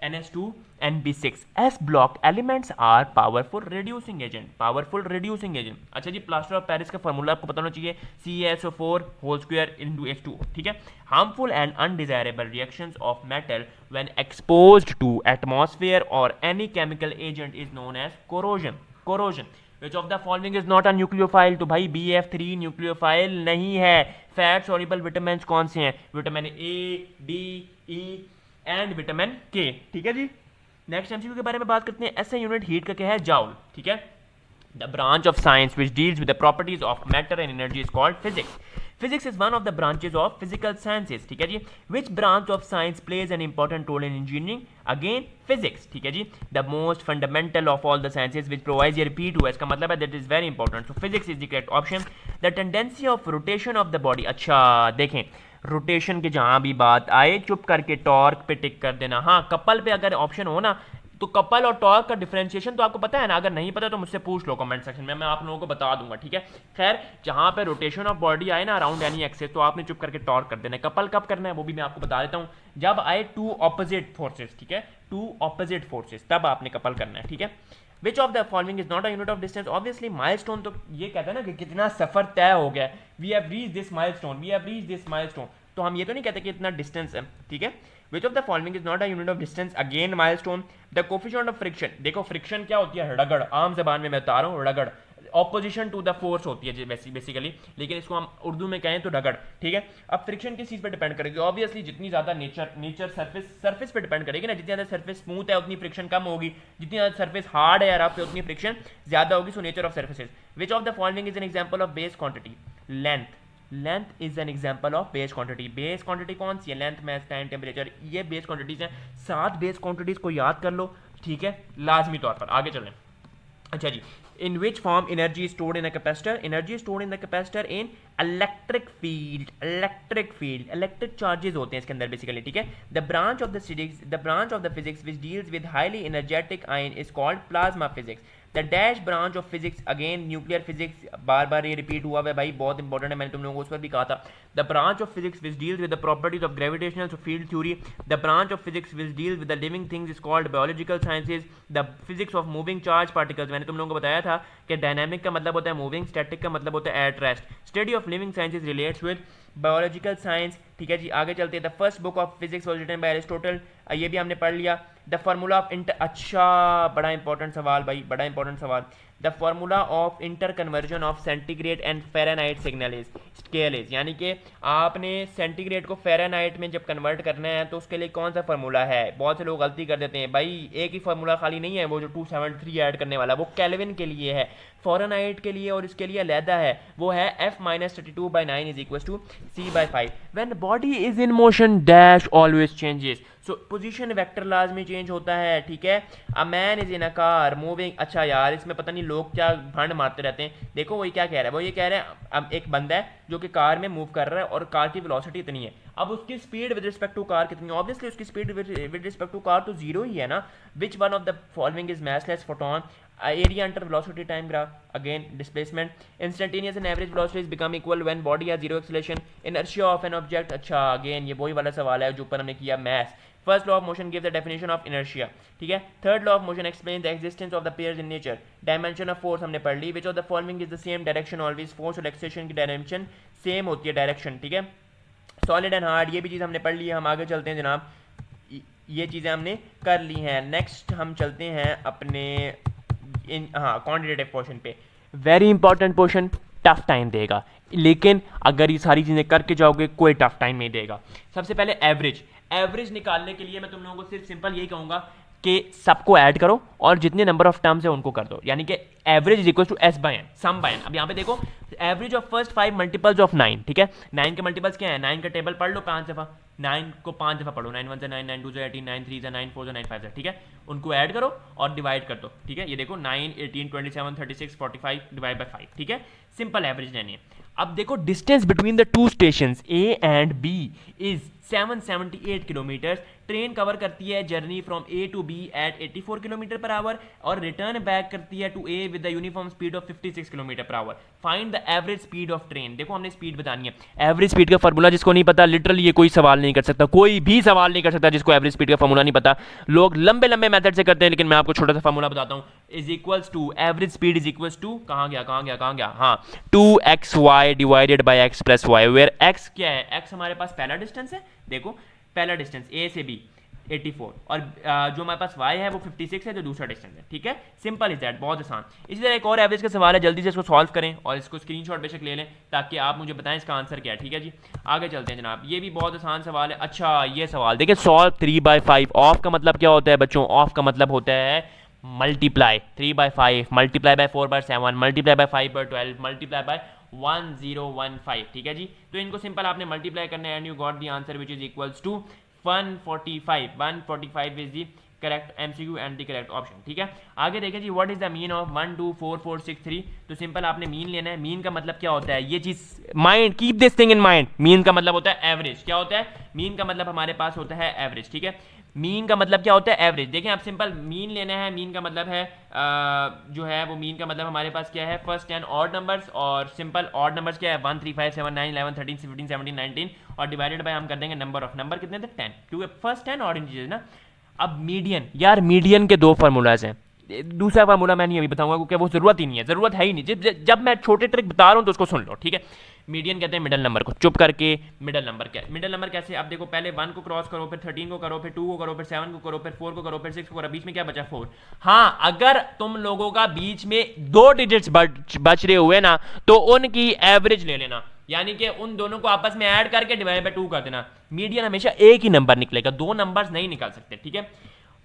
NH2 NP6। S block elements are powerful reducing agent, powerful reducing agent। अच्छा जी, प्लास्टर ऑफ पेरिस का फॉर्मूला आपको पता होना चाहिए, CaSO4 whole square into H2, ठीक है। Harmful and undesirable reactions of metal when exposed to atmosphere और any chemical agent is known as corrosion, corrosion. Which of the following is not a nucleophile, तो भाई BF3 न्यूक्लियोफाइल नहीं है। फैट सॉल्युबल विटामिन कौन से हैं, vitamin A, D, E and vitamin के, ठीक है जी। नेक्स्ट एमसीक्यू के बारे में बात करते हैं, ऐसे यूनिट हीट का क्या है, जाउल, ठीक है। The branch of science which deals with the properties of matter and energy is called physics. Physics is one of the branches of physical sciences, ठीक है जी. Which branch of science plays an important role in engineering? Again physics, ठीक है जी. The most fundamental of all the sciences which provides ये रिपीट हुआ, इसका मतलब है that is very important. So physics is the correct option. The tendency of rotation of the body. अच्छा देखें, रोटेशन की जहां भी बात आए चुप करके टॉर्क पे टिक कर देना. हाँ, कपल पे अगर ऑप्शन हो ना तो कपल और टॉर्क का डिफरेंशिएशन तो आपको पता है ना. अगर नहीं पता तो मुझसे पूछ लो कमेंट सेक्शन में, मैं आप लोगों को बता दूंगा, ठीक है. खैर, जहां पे रोटेशन ऑफ बॉडी आए ना अराउंड एनी एक्सिस तो आपने चुप करके टॉर्क कर देना है. कपल कब करना है वो भी मैं आपको बता देता हूं, जब आए टू ऑपोजिट फोर्सेस, ठीक है, टू ऑपोजिट फोर्सेस, तब आपने कपल करना है, ठीक है. Which of the following is not a unit of distance? Obviously milestone तो ये कहता है ना कि कितना सफर तय हो गया, we have reach this milestone, we have reach this milestone, तो हम ये तो नहीं कहते कि इतना डिस्टेंस है, ठीक है. Which of the following is not a unit of distance? Again milestone. The coefficient of friction. देखो फ्रिक्शन क्या होती है? रगड़. आम जबान में मैं बता रहा हूँ, रगड़ ऑपोजिशन टू द फोर्स होती है बेसिकली, लेकिन इसको हम उर्दू में कहें तो रगड़, ठीक है. अब फ्रिक्शन किस चीज़ पे डिपेंड करेगी? ऑब्वियसली जितनी ज़्यादा नेचर सरफेस पे डिपेंड करेगी ना. जितनी ज़्यादा सरफेस स्मूथ है उतनी फ्रिक्शन कम होगी, जितनी ज़्यादा सरफेस हार्ड है या रफ है उतनी फ्रिक्शन ज़्यादा होगी. So nature of surfaces. Which of the following is an example of base quantity? Length. Length is an example of base quantity. Base quantity कौन सी है? लेंथ, मास, टाइम, टेम्परेचर, ये बेस क्वांटिटीज हैं. 7 बेस क्वांटिटीज को याद कर लो, ठीक है, लाजमी तौर पर. आगे चलें. अच्छा जी, in which form energy is stored in a capacitor? Energy is stored in the capacitor in electric field. Electric charges होते हैं इसके अंदर बेसिकली, ठीक है. the branch of the physics which deals with highly energetic ion is called plasma physics. the dash branch of physics, again nuclear physics, बार बार ये रिपीट हुआ है भाई, बहुत इंपॉर्टेंट है, मैंने तुम लोगों को उस पर भी कहा था. the branch of physics which deals with the properties of gravitational field theory. the branch of physics which deals with the living things is called biological sciences. the physics of moving charge particles, मैंने तुम लोगों को बताया था कि डायनामिक का मतलब होता है मूविंग, स्टैटिक का मतलब होता है at rest. Study of living sciences relates with biological science, ठीक है जी. आगे चलते हैं. The first book of physics was written by Aristotle, ये भी हमने पढ़ लिया. द फार्मूला ऑफ अच्छा बड़ा इंपॉर्टेंट सवाल भाई, बड़ा इंपॉर्टेंट सवाल. The formula of inter conversion of centigrade and Fahrenheit signal is scale is, यानी कि आपने सेंटीग्रेड को फेरेनहाइट में जब कन्वर्ट करना है तो उसके लिए कौन सा फार्मूला है? बहुत से लोग गलती कर देते हैं भाई, एक ही फार्मूला खाली नहीं है वो जो 273 ऐड करने वाला, वो केल्विन के लिए है, फ़ारेनहाइट के लिए और इसके लिए अलहदा है, वो है f-32/9 is equal to c/5. When body is in motion dash always changes. So position vector लाजमी चेंज होता है, ठीक है. A man is in a car moving. अच्छा यार, इसमें पता नहीं लोग क्या भंड मारते रहते हैं. देखो वही क्या कह रहा है, वो ये कह रहा है अब एक बंदा है जो कि कार में मूव कर रहा है और कार की वेलोसिटी इतनी है, अब उसकी speed with respect to car कितनी है? ऑब्वियसली उसकी speed with respect to car तो जीरो ही है ना. Which one of the following is massless photon? area under velocity time graph, again displacement. Instantaneous and average velocities become equal when body has zero acceleration. Inertia of an object, अच्छा again ये वही वाला सवाल है जो ऊपर हमने किया, mass. First law of motion gives the definition of inertia, ठीक है. Third law of motion explains the existence of the pairs in nature. Dimension of force हमने पढ़ ली. Which of the following is the same direction always? Force और acceleration की डायरेक्शन सेम होती है, डायरेक्शन, ठीक है. Solid and hard, ये भी चीज़ हमने पढ़ ली है. हम आगे चलते हैं जनाब, ये चीज़ें हमने कर ली हैं. नेक्स्ट हम चलते हैं अपने क्वांटिटेटिव पोर्शन पे. Very important portion, tough time देगा, लेकिन अगर ये सारी चीज़ें करके जाओगे कोई टफ टाइम नहीं देगा. सबसे पहले एवरेज निकालने के लिए मैं तुम लोगों को सिर्फ सिंपल यही कहूँगा कि सबको ऐड करो और जितने नंबर ऑफ टर्म्स है उनको कर दो, यानी कि average is equal to s/n, sum by n. अब यहाँ पे देखो average of first 5 multiples of 9, ठीक है. 9 के मल्टीपल्स क्या है? 9 का टेबल पढ़ लो 5 दफ़ा, 9 को 5 दफ़ा पढ़ो, 9 1 से 9, 9 2 से 18, 9 3 से 9, 4 से 9, 5 से, ठीक है. उनको ऐड करो और डिवाइड कर दो, ठीक है. ये देखो 9 18 27 36 45 डिवाइड बाय 5, ठीक है. सिंपल एवरेज लेनी है. अब देखो distance between the two stations A and B is 778 kilometre. Train cover करती है journey from A to B at 84 kilometre per hour और रिटर्न बैक करती है to A with the uniform speed of 56 kilometre per hour. Find the average speed of train. देखो हमने स्पीड बतानी है. एवरेज स्पीड का फार्मूला जिसको नहीं पता, लिटरली ये कोई सवाल नहीं कर सकता, कोई भी सवाल नहीं कर सकता जिसको एवरेज स्पीड का फार्मूला नहीं पता. लोग लंबे लंबे मेथड से करते हैं, लेकिन मैं आपको छोटा सा फार्मूला बताता हूँ. Is equals to average speed is equals to कहाँ गया हाँ 2xy divided by x plus y, where x क्या है? x हमारे पास पहला डिस्टेंस है, देखो पहला डिस्टेंस A से B 84 और जो हमारे पास y है वो 56 है जो दूसरा डिस्टेंस है, ठीक है. सिंपल इज दैट, बहुत आसान. इसी तरह एक और एवरेज का सवाल है, जल्दी से इसको सॉल्व करें और इसको स्क्रीनशॉट बेशक ले लें ताकि आप मुझे बताएं इसका आंसर क्या है, ठीक है जी. आगे चलते हैं जनाब, ये भी बहुत आसान सवाल है. अच्छा ये सवाल देखिए, सॉल्व 3/5. ऑफ का मतलब क्या होता है बच्चों? ऑफ का मतलब होता है multiply. 3/5 multiply by 4/7 multiply by 5/12 multiply by 1015, ठीक है जी। तो इनको सिंपल आपने मल्टीप्लाई करना है and you got the answer which is equals to 145। 145 इज the correct MCQ and the correct option, ठीक है। आगे देखें जी, what is the mean of 1 2 4 4 6 3। तो सिंपल आपने मीन लेना है। मीन का मतलब क्या होता है, ये चीज mind, keep this thing in mind. Mean का मतलब होता है एवरेज। क्या होता है मीन का मतलब, हमारे पास होता है एवरेज, ठीक है। मीन का मतलब क्या होता है, एवरेज। देखें आप सिंपल मीन लेना है। मीन का मतलब है जो है वो मीन का मतलब हमारे पास क्या है, फर्स्ट 10 ऑड नंबर्स, और सिंपल ऑड नंबर्स क्या है 1 3 5 7 9 11 13 15 17 19, और डिवाइडेड बाय हम कर देंगे नंबर ऑफ, नंबर कितने थे 10, क्योंकि फर्स्ट 10 ऑड इंटीजर्स ना। अब मीडियन, यार मीडियन के दो फार्मूलाज हैं। दूसरा फार्मूला मैं नहीं अभी बताऊंगा क्योंकि वो जरूरत ही नहीं है, जरूरत है ही नहीं। जब मैं छोटे ट्रिक बता रहा हूं तो उसको सुन लो, ठीक है। मीडियन कहते हैं मिडल नंबर को, चुप करके। मिडल नंबर क्या है, मिडल नंबर कैसे, अब देखो पहले 1 को क्रॉस करो, फिर 13 को करो, फिर 2 को करो, फिर 7 को करो, फिर 4 को करो, फिर 6 को करो, बीच में क्या बचा 4। हाँ, अगर तुम लोगों का बीच में 2 डिजिट्स बच रहे हुए ना, तो उनकी एवरेज ले लेना, यानी कि उन दोनों को आपस में ऐड करके डिवाइड बाय 2 कर देना। मीडियन हमेशा एक ही नंबर निकलेगा, दो नंबर्स नहीं निकाल सकते, ठीक है।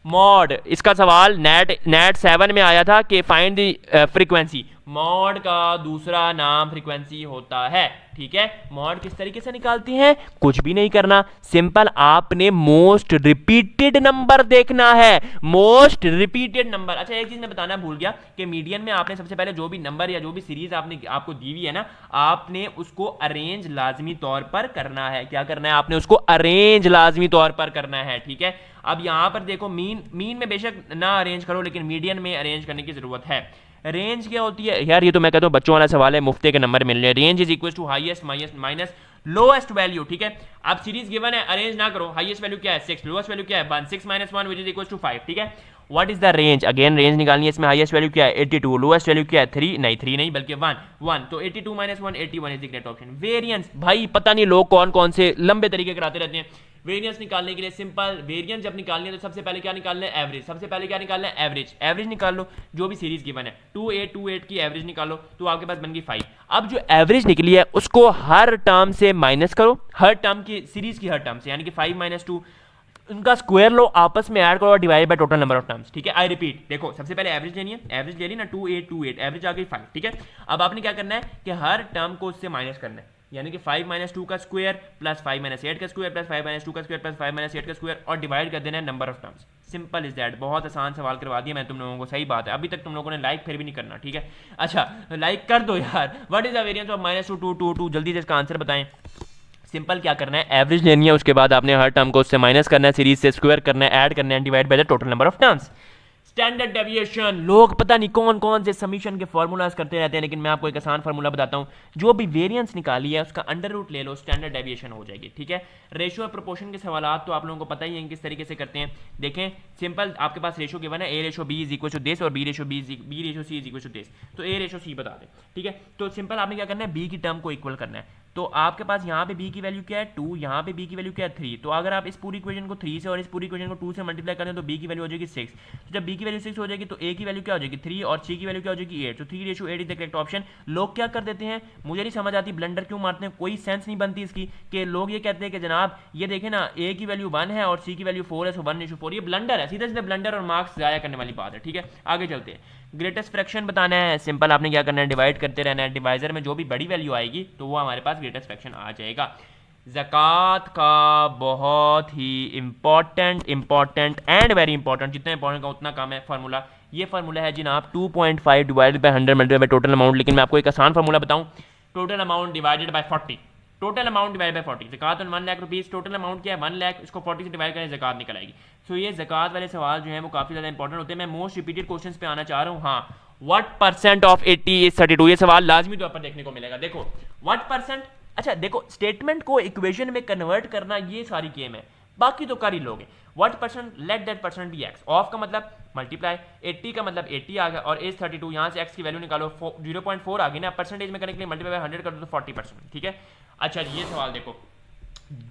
मॉड, इसका सवाल नेट 7 में आया था कि फाइंड द फ्रीक्वेंसी। मॉड का दूसरा नाम फ्रीक्वेंसी होता है, ठीक है। मॉड किस तरीके से निकालती हैं, कुछ भी नहीं करना, सिंपल आपने मोस्ट रिपीटेड नंबर देखना है, मोस्ट रिपीटेड नंबर। अच्छा, एक चीज मैं बताना भूल गया कि मीडियन में आपने सबसे पहले जो भी नंबर या जो भी सीरीज आपने आपको दी हुई है ना, आपने उसको अरेंज लाजमी तौर पर करना है। क्या करना है, आपने उसको अरेंज लाजमी तौर पर करना है, ठीक है। अब यहां पर देखो, मीन में बेशक ना अरेंज करो, लेकिन मीडियन में अरेंज करने की जरूरत है। रेंज क्या होती है यार, ये तो मैं कहता हूं बच्चों वाला सवाल है, मुफ्ते के नंबर मिल रहे हैं। Range is equal to highest minus lowest value, ठीक है। अब सीरीज गिवन है, अरेंज ना करो। हाईएस्ट वैल्यू क्या है 6, लोएस्ट वैल्यू क्या है 1, 6 - 1 विच इज इक्वल टू 5, ठीक है। What is the range, again range निकालनी है। इसमें हाईएस्ट वैल्यू क्या है 82, लोएस्ट वैल्यू क्या है 3 नहीं बल्कि 1 तो 82 - 1 81 is the correct option. Variance, भाई पता नहीं लोग कौन कौन से लंबे तरीके कराते रहते हैं। वेरिएंस निकालने के लिए सिंपल, वेरिएंस जब निकालनी है तो सबसे पहले क्या निकालना है, एवरेज। सबसे पहले क्या निकालना है, एवरेज। एवरेज निकाल लो, जो भी सीरीज गिवन है 2828 की एवरेज निकालो, तो आपके पास बन गई 5। अब जो एवरेज निकली है उसको हर टर्म से माइनस करो, हर टर्म की सीरीज की हर टर्म से, यानी कि 5 - 2, उनका स्क्वायर लो, आपस में ऐड करो और divide by total number of terms, ठीक है। आई रिपीट, देखो सबसे पहले एवरेज लेनी है, एवरेज ले ली ना 2828, एवरेज आ गई 5, ठीक है। अब आपने क्या करना है कि हर टर्म को उससे माइनस करना है, यानी कि 5 - 2 का स्क्वायर प्लस 5 - 8 का स्क्वायर प्लस 5 - 2 का स्क्वायर प्लस 5 - 8 का स्क्वायर, और डिवाइड कर देना है number of terms. Simple is that. बहुत आसान सवाल करवा दिया मैं तुम लोगों को, सही बात है। अभी तक तुम लोगों ने लाइक फिर भी नहीं करना, ठीक है। अच्छा, लाइक कर दो यार। What is the variance of -2 2 2 2, जल्दी से इसका आंसर बताएं। सिंपल क्या करना है, एवरेज लेनी है, उसके बाद आपने हर टर्म को उससे माइनस करना है, सीरीज से स्क्वायर करना है, ऐड करना है, divide by the total number of terms. Standard deviation, लोग पता नहीं कौन कौन से समीशन के फॉर्मूलाज करते रहते हैं, लेकिन मैं आपको एक आसान फार्मूला बताता हूं। जो भी वेरिएंस निकाली है उसका अंडर रूट ले लो, स्टैंडर्ड डेविएशन हो जाएगी, ठीक है। रेशियो और प्रोपोर्शन के सवाल तो आप लोगों को पता ही है किस तरीके से करते हैं। देखें सिंपल, आपके पास रेशियो गिवन है, A/B is equal to this और B/C is equal to this, तो A/C बता दें, ठीक है। तो सिंपल आपने क्या करना है, B की टर्म को इक्वल करना है। तो आपके पास यहाँ पे B की वैल्यू क्या है 2, यहाँ पे B की वैल्यू क्या है 3। तो अगर आप इस पूरी इक्वेशन को 3 से और इस पूरी इक्वेशन को 2 से मल्टीप्लाई करें तो B की वैल्यू हो जाएगी 6। तो जब B की वैल्यू 6 हो जाएगी तो A की वैल्यू क्या हो जाएगी 3 और C की वैल्यू क्या हो जाएगी 8। तो 3/8 इज द करेक्ट ऑप्शन। लोग क्या कर देते हैं, मुझे नहीं समझ आती, ब्लंडर क्यों मारते हैं, कोई सेंस नहीं बनती इसकी, कि लोग ये कहते हैं कि जनाब ये देखें ना A की वैल्यू 1 है और C की वैल्यू 4 है, सो 1/4। ये ब्लंडर है, सीधे सीधे ब्लंडर और मार्क्स जाया करने वाली बात है, ठीक है। आगे चलते हैं। ग्रेटेस्ट फ्रैक्शन बताना है, सिंपल आपने क्या करना है, डिवाइड करते रहना है। डिवाइजर में जो भी बड़ी वैल्यू आएगी तो वो हमारे पास ग्रेटेस्ट फ्रैक्शन आ जाएगा। ज़कात का बहुत ही इंपॉर्टेंट एंड वेरी इंपॉर्टेंट, जितना इंपॉर्टेंट का उतना कम है फार्मूला। ये फार्मूला है जनाब 2.5 divided by 100 multiplied by total amount. लेकिन मैं आपको एक आसान फार्मूला बताऊं, total amount divided by 40, total amount divide by 40। ज़कात on 1 lakh rupees, total amount क्या है 1 लाख, इसको 40 से डिवाइड करें, ज़कात निकल आएगी। सो ये ज़कात वाले सवाल जो है वो काफ़ी ज़्यादा इंपॉर्टेंट होते हैं। मैं मोस्ट रिपीटेड क्वेश्चन पे आना चाह रहा हूँ। हाँ, व्हाट परसेंट ऑफ 80 इज 32, ये सवाल लाजमी तौर पर देखने को मिलेगा। देखो व्हाट परसेंट, अच्छा देखो स्टेटमेंट को इक्वेशन में कन्वर्ट करना ये सारी गेम है, बाकी तो कर ही लोगे। What percent, let that percent be x. Of का मतलब मल्टीप्लाई, 80 का मतलब 80 आ गया और एज 32, यहाँ से एक्स की वैल्यू निकालो, 0.4 आ गई ना, परसेंटेज में करने के लिए मल्टीप्लाई बाय 100 कर दो तो 40%, ठीक है। अच्छा ये सवाल देखो,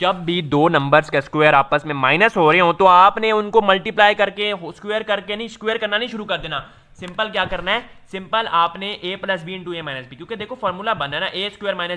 जब भी दो नंबर्स का स्क्वायर आपस में माइनस हो रहे हो तो आपने उनको मल्टीप्लाई करके स्क्वायर करके नहीं, स्क्वायर करना नहीं शुरू कर देना। सिंपल क्या करना है, सिंपल आपने a + b × a - b, क्योंकि देखो फॉर्मूला बना है ना a²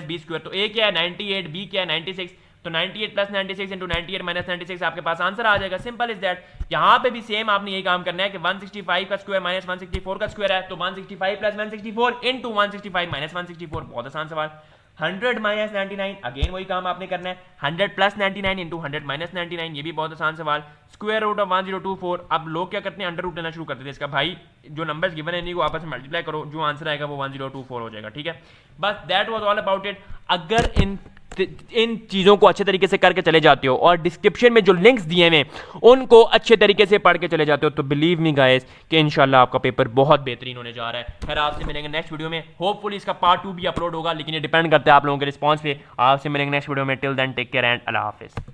- b², तो a क्या है 98, b क्या है 96, तो 98 प्लस 96 इंटू 98 माइनस 96 आपके पास आंसर आ जाएगा। Simple is that. यहाँ पे भी सेम आपने यही काम करना है कि 165 का स्क्वायर माइनस 164 का स्क्वायर है, तो 165 प्लस 164 इंटू 165 माइनस 164, बहुत आसान सवाल। 100 माइनस 99, अगेन वही काम आपने करना है। 100 प्लस 99 इंटू 100 माइनस 99, ये भी बहुत आसान सवाल। स्क्वायर रूट ऑफ 1024, अब लोग क्या करते हैं, अंडर रूट लेना शुरू करते थे इसका। भाई जो नंबर्स गिवन है इन्हीं को आपस में मल्टीप्लाई करो, जो आंसर आएगा वो 1024 हो जाएगा, ठीक है। बस that was all about it. अगर इन चीज़ों को अच्छे तरीके से करके चले जाते हो और डिस्क्रिप्शन में जो लिंक्स दिए हैं उनको अच्छे तरीके से पढ़ के चले जाते हो, तो बिलीव मी गाइस कि इंशाल्लाह आपका पेपर बहुत बेहतरीन होने जा रहा है। खैर आपसे मिलेंगे नेक्स्ट वीडियो में, होपफुली इसका पार्ट 2 भी अपलोड होगा, लेकिन ये डिपेंड करता है आप लोगों के रिस्पॉन्स पे। आपसे मिलेंगे नेक्स्ट वीडियो में। Till then take care and Allah हाफिज़।